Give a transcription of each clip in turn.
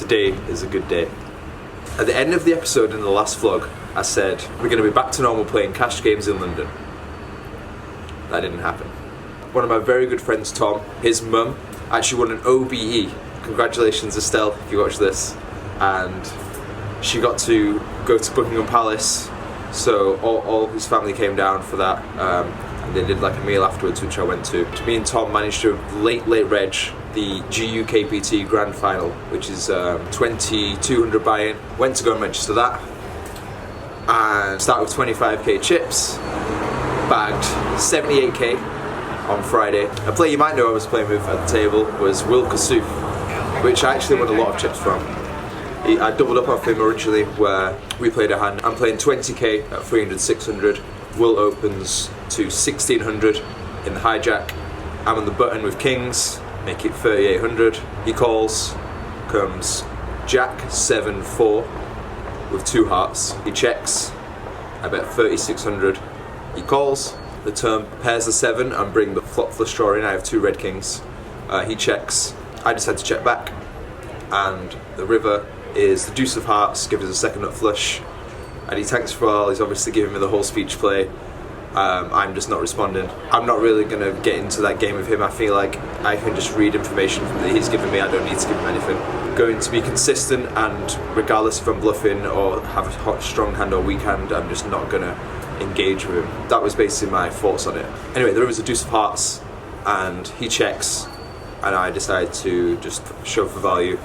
Today is a good day. At the end of the episode in the last vlog, I said we're going to be back to normal playing cash games in London. That didn't happen. One of my very good friends, Tom, his mum actually won an OBE. Congratulations, Estelle, if you watch this. And she got to go to Buckingham Palace, so all his family came down for that, and they did like a meal afterwards, which I went to. Me and Tom managed to late reg the GUKPT Grand Final, which is 2,200 buy-in. Went to go and register that, and start with 25k chips, bagged 78k on Friday. A player you might know I was playing with at the table was Will Kasuf, which I actually won a lot of chips from. I doubled up off him originally, where we played a hand. I'm playing 20k at 300, 600. Will opens to 1600 in the hijack. I'm on the button with kings, make it 3800. He calls, comes Jack 7-4 with 2 hearts. He checks, I bet 3600. He calls, the turn pairs the 7 and bring the flop flush draw in. I have 2 red kings. He checks, I decide to check back, and the river is the deuce of hearts, gives us a second nut flush, and he tanks for a while. He's obviously giving me the whole speech play. I'm just not responding. I'm not really going to get into that game with him. I feel like I can just read information from that he's giving me. I don't need to give him anything. Going to be consistent, and regardless if I'm bluffing or have a hot strong hand or weak hand, I'm just not going to engage with him. That was basically my thoughts on it. Anyway, there was a deuce of hearts, and he checks, and I decide to just shove for value,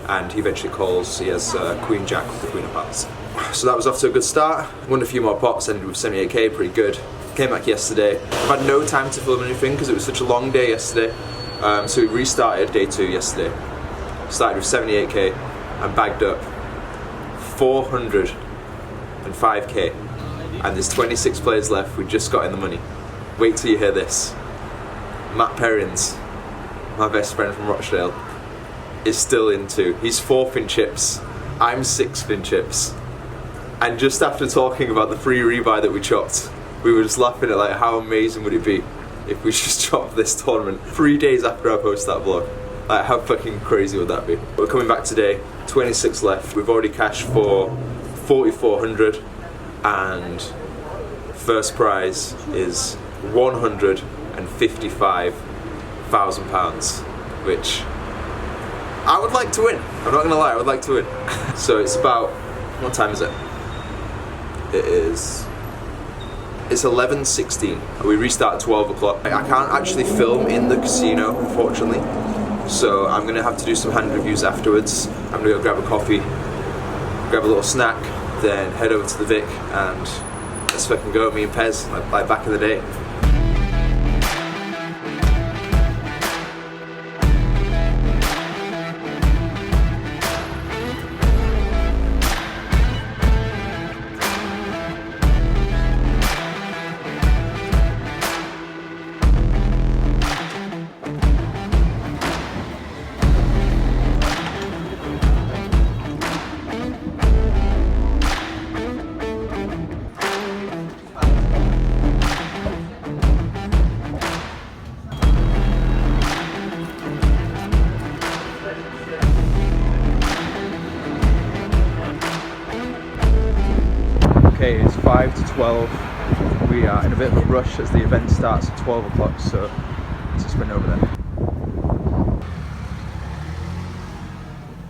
and he eventually calls. He has Queen Jack with the Queen of Hearts. So that was off to a good start. Won a few more pots, ended with 78k, pretty good. Came back yesterday. I've had no time to film anything because it was such a long day yesterday. So we restarted day 2 yesterday. Started with 78k and bagged up 405k. And there's 26 players left. We just got in the money. Wait till you hear this. Matt Perrins, my best friend from Rochdale, is still into. He's 4th in chips. I'm 6th in chips. And just after talking about the free rebuy that we chopped, we were just laughing at like how amazing would it be if we just chopped this tournament 3 days after I post that vlog. Like how fucking crazy would that be? We're coming back today, 26 left. We've already cashed for 4,400, and first prize is £155,000, which I would like to win. I'm not gonna lie, I would like to win. So it's about, what time is it? It's 11:16. We restart at 12 o'clock. I can't actually film in the casino, unfortunately. So I'm gonna have to do some hand reviews afterwards. I'm gonna go grab a coffee, grab a little snack, then head over to the Vic and let's fucking go, me and Pez, like back in the day. Okay, it's 5 to 12. We are in a bit of a rush as the event starts at 12 o'clock, so let's just sprint over there.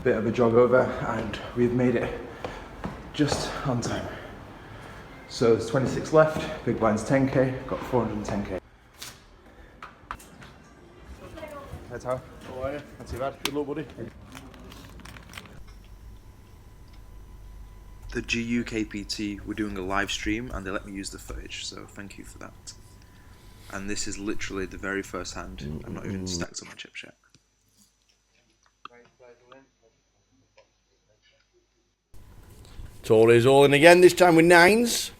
Bit of a jog over, and we've made it just on time. So there's 26 left, big blind's 10k, got 410k. Hey Tao. How are you? Not too bad. Good luck, buddy. The GUKPT were doing a live stream and they let me use the footage, so thank you for that. And this is literally the very first hand. I'm not even stacked on my chips yet. Tories all in again, this time with 9s.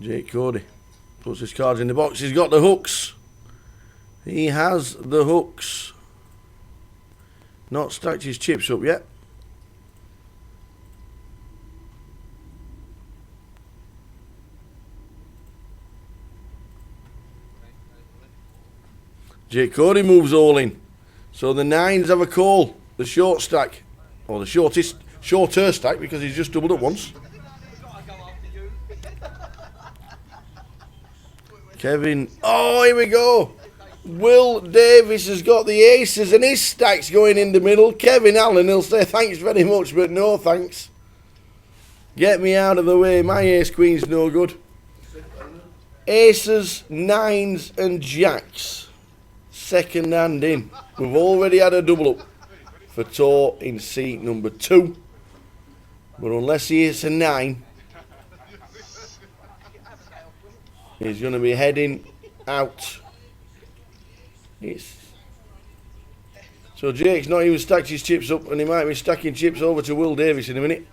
Jake Cody puts his cards in the box. He's got the hooks. He has the hooks. Not stacked his chips up yet. Jake Cody moves all in. So the 9s have a call. The short stack. Or the shorter stack, because he's just doubled up once. Kevin. Oh, here we go. Will Davis has got the aces and his stack's going in the middle. Kevin Allen, he'll say thanks very much, but no thanks. Get me out of the way. My ace queen's no good. Aces, 9s and jacks. Second hand in. We've already had a double up for Tor in seat number 2. But unless he hits a 9, he's going to be heading out. So Jake's not even stacked his chips up, and he might be stacking chips over to Will Davis in a minute.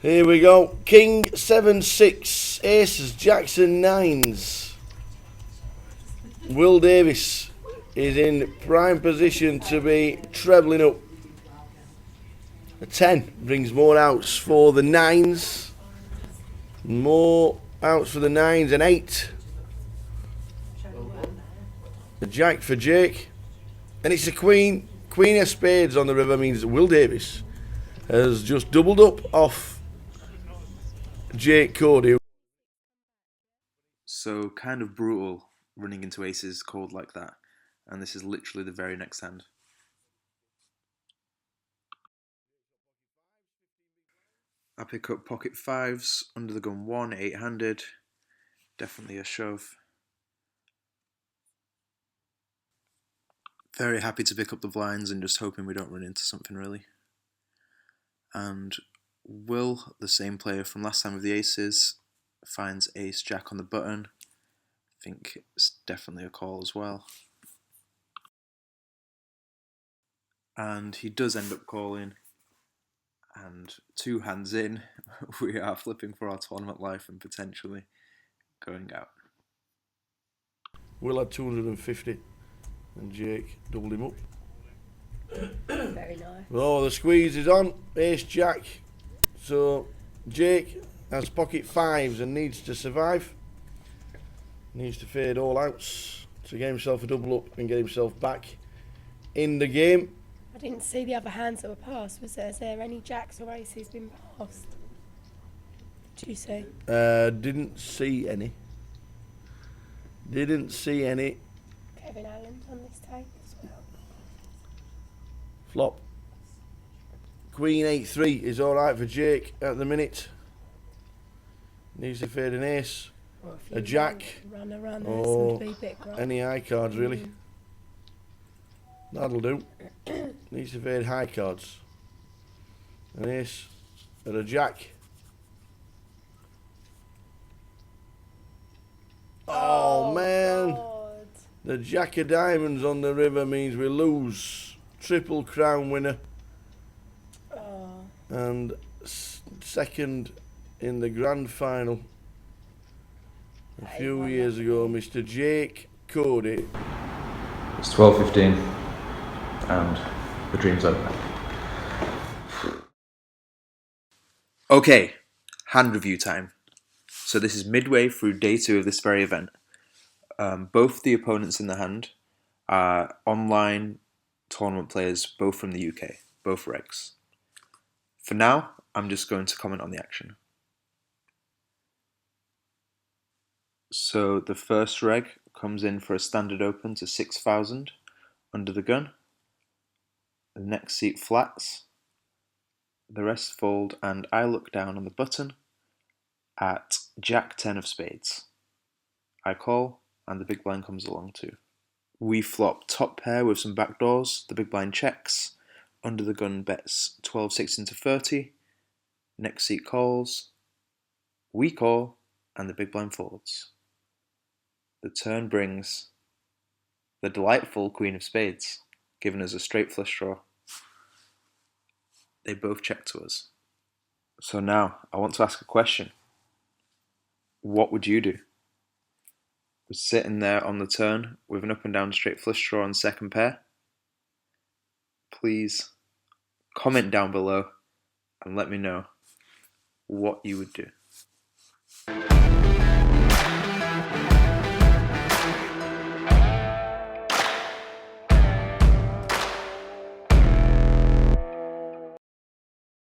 Here we go. King 7-6, aces, jacks and 9s. Will Davis is in prime position to be trebling up. A 10 brings more outs for the 9s. More outs for the 9s, and 8. The jack for Jake. And it's a queen. Queen of spades on the river means that Will Davis has just doubled up off Jake Cody. So kind of brutal running into aces cold like that. And this is literally the very next hand. I pick up pocket 5s, under the gun 1, 8-handed. Definitely a shove. Very happy to pick up the blinds and just hoping we don't run into something really. And Will, the same player from last time with the aces, finds ace jack on the button. I think it's definitely a call as well. And he does end up calling. And 2 hands in, we are flipping for our tournament life and potentially going out. Will had 250 and Jake doubled him up. Very nice. Oh, the squeeze is on. Ace jack. So Jake has pocket 5s and needs to survive. Needs to fade all outs to get himself a double up and get himself back in the game. I didn't see the other hands that were passed. Was there? Is there any jacks or aces been passed? Did you see? Didn't see any. Didn't see any. Kevin Allen's on this tape as well. Flop. Queen 8-3 is alright for Jake at the minute. Needs to fade an ace. Or A jack. Runner, Or some big rock. any high cards really. That'll do. Needs to fade high cards. An ace and a jack. Oh man. God. The jack of diamonds on the river means we lose. Triple crown winner. Oh. And second in the grand final a few years ago, Mr. Jake Cody. It's 12:15 and the dream's over. Okay, hand review time. So this is midway through day 2 of this very event. Both the opponents in the hand are online tournament players, both from the UK, both regs. For now, I'm just going to comment on the action. So the first reg comes in for a standard open to 6,000 under the gun. The next seat flats. The rest fold and I look down on the button at Jack 10 of spades. I call and the big blind comes along too. We flop top pair with some backdoors. The big blind checks. Under the gun bets 12-6 into 30. Next seat calls. We call and the big blind folds. The turn brings the delightful Queen of Spades, giving us a straight flush draw. They both check to us. So now, I want to ask a question. What would you do? We're sitting there on the turn with an up and down straight flush draw on second pair. Please comment down below and let me know what you would do.